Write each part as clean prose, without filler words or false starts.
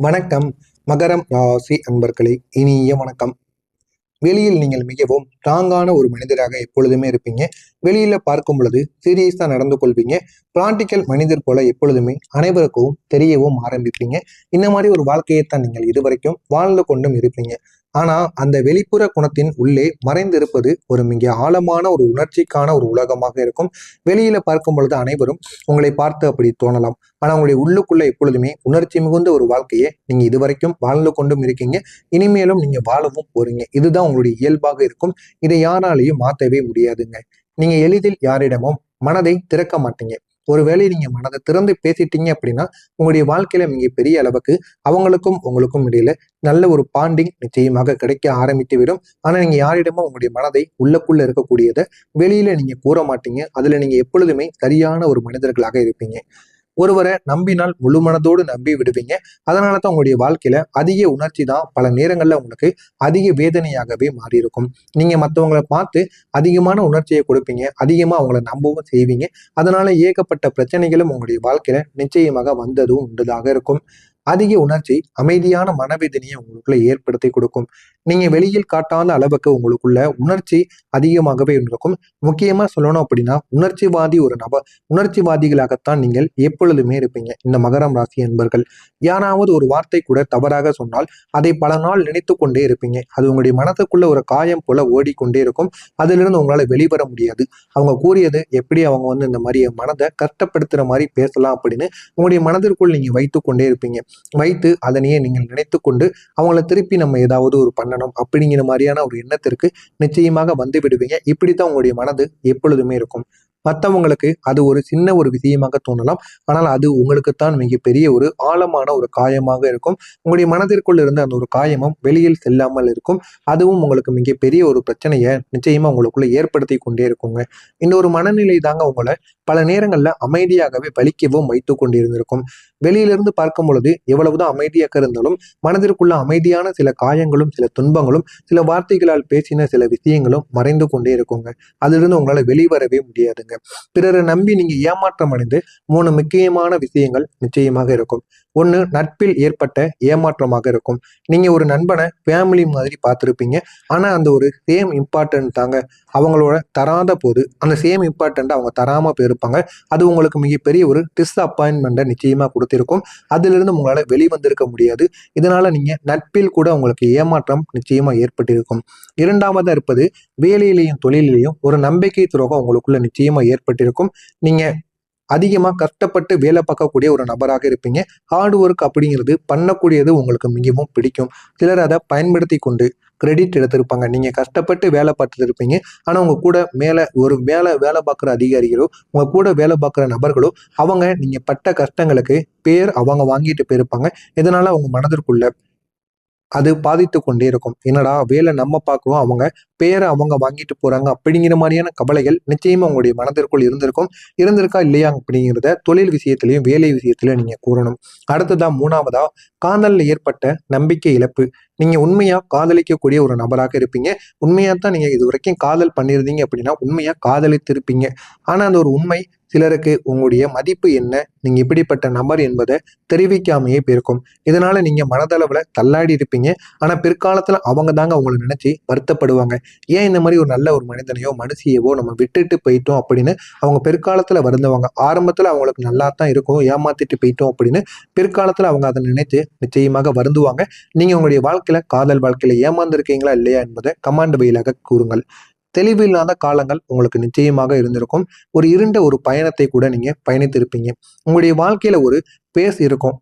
வணக்கம். மகரம் ராசி அன்பர்களே, இனிய வணக்கம். வெளியில் நீங்கள் மிகவும் ஸ்ட்ராங்கான ஒரு மனிதராக எப்பொழுதுமே இருப்பீங்க. வெளியில பார்க்கும் பொழுது சீரியஸா நடந்து கொள்வீங்க. பிராக்டிக்கல் மனிதர் போல எப்பொழுதுமே அனைவருக்கும் தெரியவும் ஆரம்பிப்பீங்க. இந்த மாதிரி ஒரு வாழ்க்கையைத்தான் நீங்கள் இதுவரைக்கும் வாழ்ந்து கொண்டும் இருப்பீங்க. ஆனா அந்த வெளிப்புற குணத்தின் உள்ளே மறைந்திருப்பது ஒரு மிக ஆழமான ஒரு உணர்ச்சிக்கான ஒரு உலகமாக இருக்கும். வெளியில பார்க்கும் பொழுது அனைவரும் உங்களை பார்த்து அப்படி தோணலாம். ஆனா உங்களுடைய உள்ளுக்குள்ள எப்பொழுதுமே உணர்ச்சி மிகுந்த ஒரு வாழ்க்கையை நீங்க இதுவரைக்கும் வாழ்ந்து கொண்டும் இருக்கீங்க. இனிமேலும் நீங்க வாழவும் போறீங்க. இதுதான் உங்களுடைய இயல்பாக இருக்கும். இதை யாராலையும் மாத்தவே முடியாதுங்க. நீங்க எளிதில் யாரிடமும் மனதை திறக்க மாட்டீங்க. ஒருவேளை நீங்க மனதை திறந்து பேசிட்டீங்க அப்படின்னா உங்களுடைய வாழ்க்கையில மிக பெரிய அளவுக்கு அவங்களுக்கும் உங்களுக்கும் இடையில நல்ல ஒரு பாண்டிங் நிச்சயமாக கிடைக்க ஆரம்பித்து விடும். ஆனா நீங்க யாரிடமும் உங்களுடைய மனதை உள்ளக்குள்ள இருக்கக்கூடியதை வெளியில நீங்க கூற மாட்டீங்க. அதுல நீங்க எப்பொழுதுமே சரியான ஒரு மனிதர்களாக இருப்பீங்க. ஒருவரை நம்பினால் முழு மனதோடு நம்பி விடுவீங்க. அதனாலதான் உங்களுடைய வாழ்க்கையில அதிக உணர்ச்சி தான் பல நேரங்கள்ல உங்களுக்கு அதிக வேதனையாகவே மாறி இருக்கும். நீங்க மற்றவங்களை பார்த்து அதிகமான உணர்ச்சியை கொடுப்பீங்க. அதிகமா அவங்கள நம்பவும் செய்வீங்க. அதனால ஏகப்பட்ட பிரச்சனைகளும் உங்களுடைய வாழ்க்கையில நிச்சயமாக வந்ததும் உண்டுதாக இருக்கும். அதிக உணர்ச்சி அமைதியான மனவேதனையை உங்களுக்குள்ள ஏற்படுத்தி கொடுக்கும். நீங்க வெளியில் காட்டாத அளவுக்கு உங்களுக்குள்ள உணர்ச்சி அதிகமாகவே இருக்கும். முக்கியமா சொல்லணும் அப்படின்னா உணர்ச்சிவாதி ஒரு நபர். உணர்ச்சிவாதிகளாகத்தான் நீங்கள் எப்பொழுதுமே இருப்பீங்க இந்த மகரம் ராசி என்பர்கள். யாராவது ஒரு வார்த்தை கூட தவறாக சொன்னால் அதை பல நாள் நினைத்து கொண்டே இருப்பீங்க. அது உங்களுடைய மனதுக்குள்ள ஒரு காயம் போல ஓடிக்கொண்டே இருக்கும். அதிலிருந்து உங்களால வெளிவர முடியாது. அவங்க கூறியது எப்படி அவங்க இந்த மாதிரி மனதை கஷ்டப்படுத்துற மாதிரி பேசலாம் அப்படின்னு உங்களுடைய மனதிற்குள் நீங்க வைத்து கொண்டே இருப்பீங்க. வைத்து அதனையே நீங்கள் நினைத்து கொண்டு அவங்கள திருப்பி நம்ம ஏதாவது ஒரு பண்ணணும் அப்படிங்கிற மாதிரியான ஒரு எண்ணத்திற்கு நிச்சயமாக வந்து விடுவீங்க. இப்படித்தான் உங்களுடைய மனது எப்பொழுதுமே இருக்கும். மற்றவங்களுக்கு அது ஒரு சின்ன ஒரு விஷயமாக தோணலாம். ஆனால் அது உங்களுக்குத்தான் மிகப்பெரிய ஒரு ஆழமான ஒரு காயமாக இருக்கும். உங்களுடைய மனதிற்குள் இருந்த அந்த ஒரு காயமும் வெளியில் செல்லாமல் இருக்கும். அதுவும் உங்களுக்கு மிகப்பெரிய ஒரு பிரச்சனையை நிச்சயமா உங்களுக்குள்ள ஏற்படுத்தி கொண்டே இருக்குங்க. இந்த ஒரு மனநிலை தாங்க உங்களை பல நேரங்கள்ல அமைதியாகவே வலிக்கவும் வைத்து கொண்டிருந்திருக்கும். வெளியிலிருந்து பார்க்கும் பொழுது எவ்வளவுதான் அமைதியாக இருந்தாலும் மனதிற்குள்ள அமைதியான சில காயங்களும் சில துன்பங்களும் சில வார்த்தைகளால் பேசின சில விஷயங்களும் மறைந்து கொண்டே இருக்குங்க. அதிலிருந்து உங்களால வெளிவரவே முடியாதுங்க. பிறரை நம்பி நீங்க ஏமாற்றம் அடைந்து 3 முக்கியமான விஷயங்கள் நிச்சயமாக இருக்கும். ஒண்ணு, நட்பில் ஏற்பட்ட ஏமாற்றமாக இருக்கும். நீங்க ஒரு நண்பனை ஃபேமிலி மாதிரி பார்த்துருப்பீங்க. ஆனா அந்த ஒரு சேம் இம்பார்ட்டன்ட் தாங்க அவங்களோட தராத போது அந்த சேம் இம்பார்ட்டன்ட் அவங்க தராம போயிருப்பாங்க. அது உங்களுக்கு மிகப்பெரிய ஒரு டிஸ்அப்பாயின்மெண்ட்டை நிச்சயமா கொடுத்திருக்கும். அதிலிருந்து உங்களால வெளிவந்திருக்க முடியாது. இதனால நீங்க நட்பில் கூட உங்களுக்கு ஏமாற்றம் நிச்சயமா ஏற்பட்டிருக்கும். இரண்டாவதா இருப்பது, வேலையிலையும் தொழிலையும் ஒரு நம்பிக்கை துரோகம் உங்களுக்குள்ள நிச்சயமா ஏற்பட்டிருக்கும். நீங்க அதிகமா கஷ்டப்பட்டு வேலை பார்க்கக்கூடிய ஒரு நபராக இருப்பீங்க. ஹார்ட் ஒர்க் அப்படிங்கிறது பண்ணக்கூடியது உங்களுக்கு மிகவும் பிடிக்கும். சிலர் அதை பயன்படுத்தி கொண்டு கிரெடிட் எடுத்திருப்பாங்க. நீங்க கஷ்டப்பட்டு வேலை பார்த்துட்டு இருப்பீங்க. ஆனா உங்க கூட மேல ஒரு வேலை பார்க்குற அதிகாரிகளோ உங்க கூட வேலை பார்க்குற நபர்களோ அவங்க நீங்க பட்ட கஷ்டங்களுக்கு பேர் அவங்க வாங்கிட்டு போயிருப்பாங்க. இதனால அவங்க மனதிற்குள்ள அது பாதித்து கொண்டே இருக்கும். என்னடா வேலை நம்ம பார்க்குறோம், அவங்க பேரை அவங்க வாங்கிட்டு போறாங்க அப்படிங்கிற மாதிரியான கவலைகள் நிச்சயமா உங்களுடைய மனதிற்குள் இருந்திருக்கும். இருந்திருக்கா இல்லையா அப்படிங்கிறத தொழில் விஷயத்திலையும் வேலை விஷயத்திலையும் நீங்க கூறணும். அடுத்ததா 3வதா, காதல்ல ஏற்பட்ட நம்பிக்கை இழப்பு. நீங்க உண்மையா காதலிக்கக்கூடிய ஒரு நபராக இருப்பீங்க. உண்மையா தான் நீங்க இது வரைக்கும் காதல் பண்ணியிருந்தீங்க அப்படின்னா உண்மையா காதலித்திருப்பீங்க. ஆனா அந்த ஒரு உண்மை சிலருக்கு உங்களுடைய மதிப்பு என்ன, நீங்க இப்படிப்பட்ட நபர் என்பதை தெரிவிக்காமையே போயிருக்கும். இதனால நீங்க மனதளவுல தள்ளாடி இருப்பீங்க. ஆனா பிற்காலத்துல அவங்க தாங்க உங்களை நினைச்சு வருத்தப்படுவாங்க. ஏன் இந்த மாதிரி ஒரு நல்ல ஒரு மனிதனையோ மனுஷியவோ நம்ம விட்டுட்டு போயிட்டோம் அப்படின்னு அவங்க பிற்காலத்துல வருந்துவாங்க. ஆரம்பத்துல அவங்களுக்கு நல்லா தான் இருக்கும், ஏமாத்திட்டு போயிட்டோம் அப்படின்னு பிற்காலத்துல அவங்க அதை நினைத்து நிச்சயமாக வருந்துவாங்க. நீங்க உங்களுடைய வாழ்க்கையில காதல் வாழ்க்கையில ஏமாந்துருக்கீங்களா இல்லையா என்பதை கமாண்ட் வழியாக கூறுங்கள். தெளிவில்லாத காலங்கள் உங்களுக்கு நிச்சயமாக இருந்திருக்கும். ஒரு இருண்ட ஒரு பயணத்தை கூட நீங்க பயணித்திருப்பீங்க. உங்களுடைய வாழ்க்கையில ஒரு பேஸ் இருக்கும்.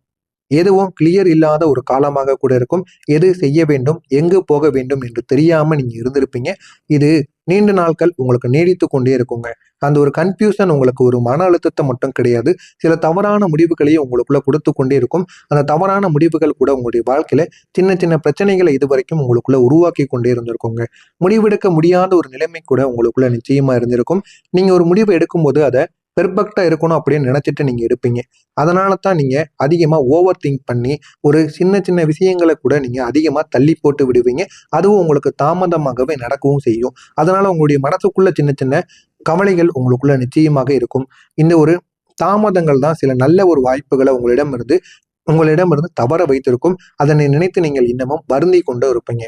எதுவும் கிளியர் இல்லாத ஒரு காலமாக கூட இருக்கும். எது செய்ய வேண்டும், எங்கு போக வேண்டும் என்று தெரியாம நீங்க இருந்திருப்பீங்க. இது நீண்ட நாட்கள் உங்களுக்கு நீடித்து கொண்டே இருக்குங்க. அந்த ஒரு கன்ஃபியூஷன் உங்களுக்கு ஒரு மன அழுத்தத்தை மட்டும் கிடையாது. சில தவறான முடிவுகளையும் உங்களுக்குள்ள கொடுத்து கொண்டே இருக்கும். அந்த தவறான முடிவுகள் கூட உங்களுடைய வாழ்க்கையில சின்ன சின்ன பிரச்சனைகளை இதுவரைக்கும் உங்களுக்குள்ள உருவாக்கி கொண்டே இருந்திருக்குங்க. முடிவெடுக்க முடியாத ஒரு நிலைமை கூட உங்களுக்குள்ள நிச்சயமா இருந்திருக்கும். நீங்க ஒரு முடிவை எடுக்கும்போது அதை பெர்ஃபெக்டா இருக்கணும் அப்படின்னு நினைச்சிட்டு நீங்க எடுப்பீங்க. அதனால தான் நீங்க அதிகமா ஓவர் திங்க் பண்ணி ஒரு சின்ன சின்ன விஷயங்களை கூட நீங்க அதிகமா தள்ளி போட்டு விடுவீங்க. அதுவும் உங்களுக்கு தாமதமாகவே நடக்கவும் செய்யும். அதனால உங்களுடைய மனசுக்குள்ள சின்ன சின்ன கவலைகள் உங்களுக்குள்ள நிச்சயமாக இருக்கும். இந்த ஒரு தாமதங்கள் தான் சில நல்ல ஒரு வாய்ப்புகளை உங்களிடம் இருந்து உங்களிடமிருந்து தவற வைத்திருக்கும். அதனை நினைத்து நீங்கள் இன்னமும் வருந்தி கொண்டு இருப்பீங்க.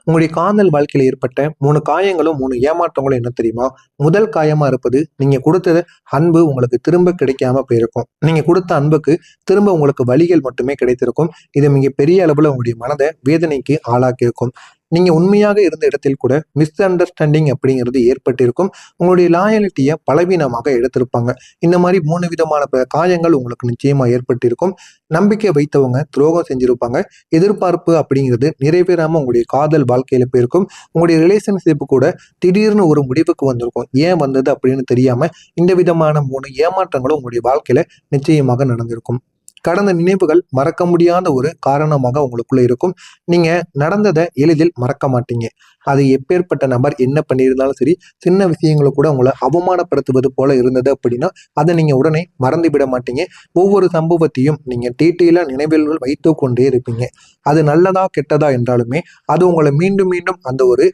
உங்களுடைய காதல் வாழ்க்கையில ஏற்பட்ட 3 காயங்களும் 3 ஏமாற்றங்களும் என்ன தெரியுமா? முதல் காயமா இருப்பது, நீங்க கொடுத்தது அன்பு உங்களுக்கு திரும்ப கிடைக்காம போயிருக்கும். நீங்க கொடுத்த அன்புக்கு திரும்ப உங்களுக்கு வலிகள் மட்டுமே கிடைத்திருக்கும். இது மிக பெரிய அளவுல உங்களுடைய மனதை வேதனைக்கு ஆளாக்கியிருக்கும். நீங்க உண்மையாக இருந்த இடத்தில் கூட மிஸ் அண்டர்ஸ்டாண்டிங் அப்படிங்கிறது ஏற்பட்டிருக்கும். உங்களுடைய லாயலிட்டியை பலவீனமாக எடுத்திருப்பாங்க. இந்த மாதிரி 3 விதமான காயங்கள் உங்களுக்கு நிச்சயமா ஏற்பட்டிருக்கும். நம்பிக்கை வைத்தவங்க துரோகம் செஞ்சிருப்பாங்க. எதிர்பார்ப்பு அப்படிங்கிறது நிறைவேறாம உங்களுடைய காதல் வாழ்க்கையில போயிருக்கும். உங்களுடைய ரிலேஷன்ஷிப் கூட திடீர்னு ஒரு முடிவுக்கு வந்திருக்கும். ஏன் வந்தது அப்படின்னு தெரியாம இந்த விதமான 3 ஏமாற்றங்களும் உங்களுடைய வாழ்க்கையில நிச்சயமாக நடந்திருக்கும். கடந்த நினைவுகள் மறக்க முடியாத ஒரு காரணமாக உங்களுக்குள்ள இருக்கும். நீங்க நடந்ததை எளிதில் மறக்க மாட்டீங்க. அது எப்பேற்பட்ட நபர் என்ன பண்ணியிருந்தாலும் சரி, சின்ன விஷயங்களை கூட உங்களை அவமானப்படுத்துவது போல இருந்தது அப்படின்னா அதை நீங்க உடனே மறந்து விட மாட்டீங்க. ஒவ்வொரு சம்பவத்தையும் நீங்க டீட்டெயிலா நினைவில் வைத்து கொண்டே இருப்பீங்க. அது நல்லதா கெட்டதா என்றாலுமே அது உங்களை மீண்டும் மீண்டும் அந்த ஒரு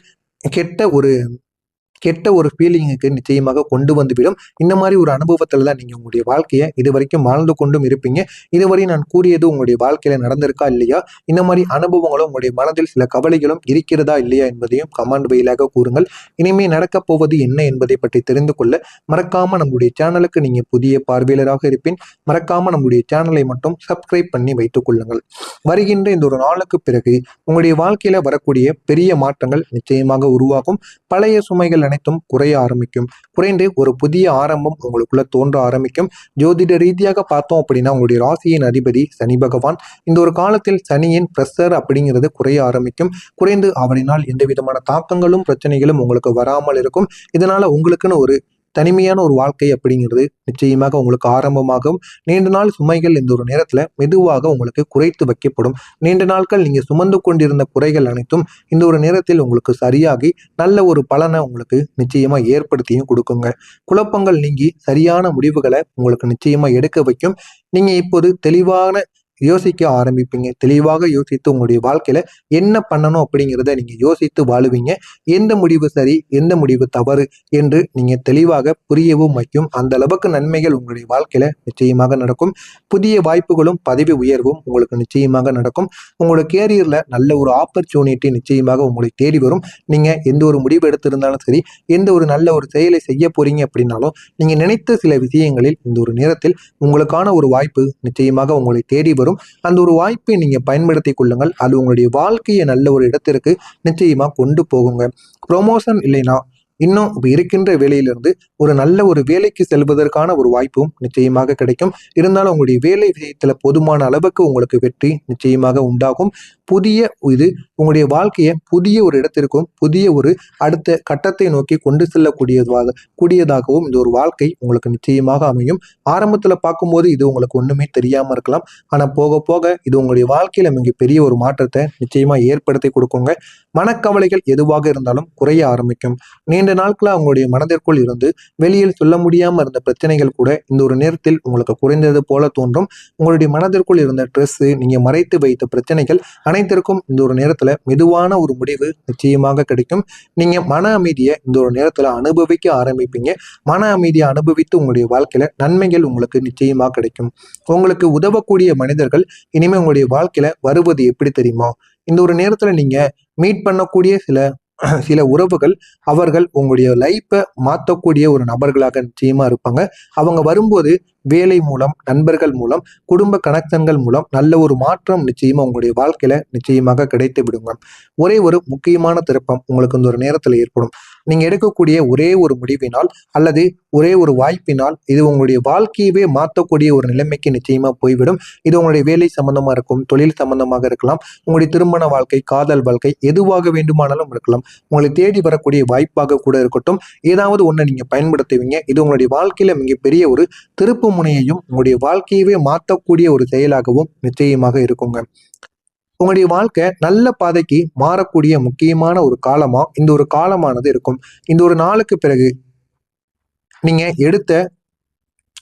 கெட்ட ஒரு கெட்ட ஒரு ஃபீலிங்குக்கு நிச்சயமாக கொண்டு வந்துவிடும். இந்த மாதிரி ஒரு அனுபவத்துல தான் நீங்க உங்களுடைய வாழ்க்கையை இதுவரைக்கும் வாழ்ந்து கொண்டும் இருப்பீங்க. இதுவரை நான் கூறியது உங்களுடைய வாழ்க்கையில நடந்திருக்கா இல்லையா? இந்த மாதிரி அனுபவங்களும் உங்களுடைய மனதில் சில கவலைகளும் இருக்கிறதா இல்லையா என்பதையும் கமெண்ட் வழியாக கூறுங்கள். இனிமே நடக்கப் போவது என்ன என்பதை பற்றி தெரிந்து கொள்ள மறக்காம நம்முடைய சேனலுக்கு நீங்க புதிய பார்வையாளராக இருப்பேன். மறக்காம நம்முடைய சேனலை மட்டும் சப்ஸ்கிரைப் பண்ணி வைத்துக் கொள்ளுங்கள். வருகின்ற இந்த ஒரு நாளுக்கு பிறகு உங்களுடைய வாழ்க்கையில வரக்கூடிய பெரிய மாற்றங்கள் நிச்சயமாக உருவாகும். பழைய சுமைகள் அனைத்தும் குறைய ஆரம்பிக்கும். குறைந்து ஒரு புதிய ஆரம்பம் உங்களுக்குள்ள தோன்ற ஆரம்பிக்கும். ஜோதிட ரீதியாக பார்த்தோம் அப்படின்னா உங்களுடைய ராசியின் அதிபதி சனி பகவான். இந்த ஒரு காலத்தில் சனியின் பிரஷர் அப்படிங்கிறது குறைய ஆரம்பிக்கும். குறைந்து அவரினால் எந்த விதமான தாக்கங்களும் பிரச்சனைகளும் உங்களுக்கு வராமல் இருக்கும். இதனால உங்களுக்குன்னு ஒரு தனிமையான ஒரு வாழ்க்கை அப்படிங்கிறது நிச்சயமாக உங்களுக்கு ஆரம்பமாகும். நீண்ட நாள் சுமைகள் இந்த ஒரு நேரத்துல மெதுவாக உங்களுக்கு குறைத்து வைக்கப்படும். நீண்ட நாட்கள் நீங்க சுமந்து கொண்டிருந்த குறைகள் அனைத்தும் இந்த ஒரு நேரத்தில் உங்களுக்கு சரியாகி நல்ல ஒரு பலனை உங்களுக்கு நிச்சயமா ஏற்படுத்தியும் கொடுக்குங்க. குழப்பங்கள் நீங்கி சரியான முடிவுகளை உங்களுக்கு நிச்சயமா எடுக்க வைக்கும். நீங்க இப்போது தெளிவான யோசிக்க ஆரம்பிப்பீங்க. தெளிவாக யோசித்து உங்களுடைய வாழ்க்கையில என்ன பண்ணணும் அப்படிங்கிறத நீங்க யோசித்து வாழுவீங்க. எந்த முடிவு சரி, எந்த முடிவு தவறு என்று நீங்க தெளிவாக புரியவும் வைக்கும். அந்த அளவுக்கு நன்மைகள் உங்களுடைய வாழ்க்கையில நிச்சயமாக நடக்கும். புதிய வாய்ப்புகளும் பதவி உயர்வும் உங்களுக்கு நிச்சயமாக நடக்கும். உங்களோட கேரியர்ல நல்ல ஒரு ஆப்பர்ச்சுனிட்டி நிச்சயமாக உங்களை தேடி வரும். நீங்க எந்த ஒரு முடிவு எடுத்திருந்தாலும் சரி, எந்த ஒரு நல்ல ஒரு செயலை செய்ய போறீங்க அப்படின்னாலும் நீங்க நினைத்த சில விஷயங்களில் இந்த ஒரு நேரத்தில் உங்களுக்கான ஒரு வாய்ப்பு நிச்சயமாக உங்களை தேடி வரும். அந்த ஒரு வாய்ப்பை நீங்க பயன்படுத்திக் கொள்ளுங்கள். அது உங்களுடைய வாழ்க்கையை நல்ல ஒரு இடத்திற்கு நிச்சயமா கொண்டு போகுங்க. ப்ரொமோஷன் இல்லைன்னா இன்னும் இருக்கின்ற வேலையிலிருந்து ஒரு நல்ல ஒரு வேலைக்கு செல்வதற்கான ஒரு வாய்ப்பும் நிச்சயமாக கிடைக்கும். இருந்தாலும் உங்களுடைய வேலை விஷயத்துல போதுமான அளவுக்கு உங்களுக்கு வெற்றி நிச்சயமாக உண்டாகும். புதிய இது உங்களுடைய வாழ்க்கையை புதிய ஒரு இடத்திற்கும் புதிய ஒரு அடுத்த கட்டத்தை நோக்கி கொண்டு கூடியதாகவும் இந்த ஒரு வாழ்க்கை உங்களுக்கு நிச்சயமாக அமையும். ஆரம்பத்துல பார்க்கும்போது இது உங்களுக்கு ஒண்ணுமே தெரியாம இருக்கலாம். ஆனா போக போக இது உங்களுடைய வாழ்க்கையில மிகப்பெரிய ஒரு மாற்றத்தை நிச்சயமா ஏற்படுத்தி கொடுக்குங்க. மனக்கவலைகள் எதுவாக இருந்தாலும் குறைய ஆரம்பிக்கும். நீண்ட நாட்களா உங்களுடைய மனதிற்குள் இருந்து வெளியில் சொல்ல முடியாம இருந்த பிரச்சனைகள் கூட இந்த ஒரு நேரத்தில் உங்களுக்கு குறைந்தது போல தோன்றும். உங்களுடைய மனதிற்குள் இருந்த ஸ்ட்ரெஸ், நீங்க மறைத்து வைத்த பிரச்சனைகள் அனைத்திற்கும் இந்த ஒரு நேரத்துல மெதுவான ஒரு முடிவு நிச்சயமாக கிடைக்கும். நீங்க மன அமைதியை இந்த ஒரு நேரத்துல அனுபவிக்க ஆரம்பிப்பீங்க. மன அமைதியை அனுபவித்து உங்களுடைய வாழ்க்கையில நன்மைகள் உங்களுக்கு நிச்சயமாக கிடைக்கும். உங்களுக்கு உதவக்கூடிய மனிதர்கள் இனிமே உங்களுடைய வாழ்க்கையில வருவது எப்படி தெரியுமா? இந்த ஒரு நேரத்துல நீங்க மீட் பண்ணக்கூடிய சில உறவுகள், அவர்கள் உங்களுடைய லைஃப்பை மாற்றக்கூடிய ஒரு நபர்களாக நிச்சயமா இருப்பாங்க. அவங்க வரும்போது வேலை மூலம், நண்பர்கள் மூலம், குடும்ப கனெக்ஷன்கள் மூலம் நல்ல ஒரு மாற்றம் நிச்சயமா உங்களுடைய வாழ்க்கையில நிச்சயமாக கிடைத்து விடுங்க. ஒரே ஒரு முக்கியமான திருப்பம் உங்களுக்கு இந்த ஒரு நேரத்துல ஏற்படும். நீங்க எடுக்கக்கூடிய ஒரே ஒரு முடிவினால் அல்லது ஒரே ஒரு வாய்ப்பினால் இது உங்களுடைய வாழ்க்கையவே மாற்றக்கூடிய ஒரு நிலைமைக்கு நிச்சயமா போய்விடும். இது உங்களுடைய வேலை சம்பந்தமா இருக்கும், தொழில் சம்பந்தமாக இருக்கலாம், உங்களுடைய திருமண வாழ்க்கை, காதல் வாழ்க்கை, எதுவாக வேண்டுமானாலும் இருக்கலாம். உங்களை தேடி வரக்கூடிய வாய்ப்பாக கூட இருக்கட்டும். ஏதாவது ஒண்ணு நீங்க பயன்படுத்துவீங்க. இது உங்களுடைய வாழ்க்கையில மிகப்பெரிய ஒரு திருப்பு முனையையும் உங்களுடைய வாழ்க்கையவே மாற்றக்கூடிய ஒரு செயலாகவும் நிச்சயமாக இருக்குங்க. உங்களுடைய வாழ்க்கை நல்ல பாதைக்கு மாறக்கூடிய முக்கியமான ஒரு காலமா இந்த ஒரு காலமானது இருக்கும். இந்த ஒரு நாளுக்கு பிறகு நீங்க எடுத்த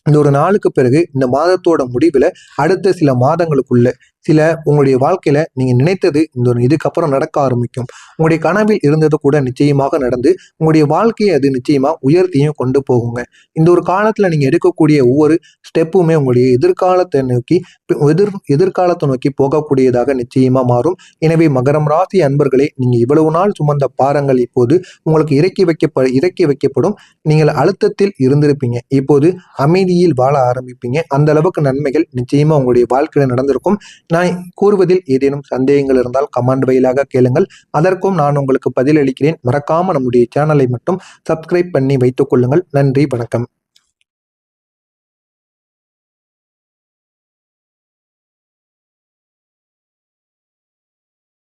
இந்த ஒரு நாளுக்கு பிறகு இந்த மாதத்தோட முடிவுல அடுத்த சில மாதங்களுக்குள்ள சில உங்களுடைய வாழ்க்கையில நீங்க நினைத்தது இதுக்கப்புறம் நடக்க ஆரம்பிக்கும். உங்களுடைய கனவில் இருந்தது கூட நிச்சயமாக நடந்து உங்களுடைய வாழ்க்கையை அது நிச்சயமா உயர்த்தியும் கொண்டு போகுங்க. இந்த ஒரு காலத்துல நீங்க எடுக்கக்கூடிய ஒவ்வொரு ஸ்டெப்புமே உங்களுடைய எதிர்காலத்தை நோக்கி எதிர்காலத்தை நோக்கி போகக்கூடியதாக நிச்சயமா மாறும். எனவே மகரம் ராசி அன்பர்களே, நீங்க இவ்வளவு நாள் சுமந்த பாரங்கள் இப்போது உங்களுக்கு இறக்கி வைக்கப்படும். நீங்கள் அழுத்தத்தில் இருந்திருப்பீங்க, இப்போது அமைதியில் வாழ ஆரம்பிப்பீங்க. அந்த அளவுக்கு நன்மைகள் நிச்சயமா உங்களுடைய வாழ்க்கையில நடந்திருக்கும். நான் கூறுவதில் ஏதேனும் சந்தேகங்கள் இருந்தால் கமெண்ட் வாயிலாக கேளுங்கள், அதற்கும் நான் உங்களுக்கு பதிலளிக்கிறேன். மறக்காம நம்முடைய சேனலை மட்டும் சப்ஸ்கிரைப் பண்ணி வைத்துக் கொள்ளுங்கள். நன்றி, வணக்கம்.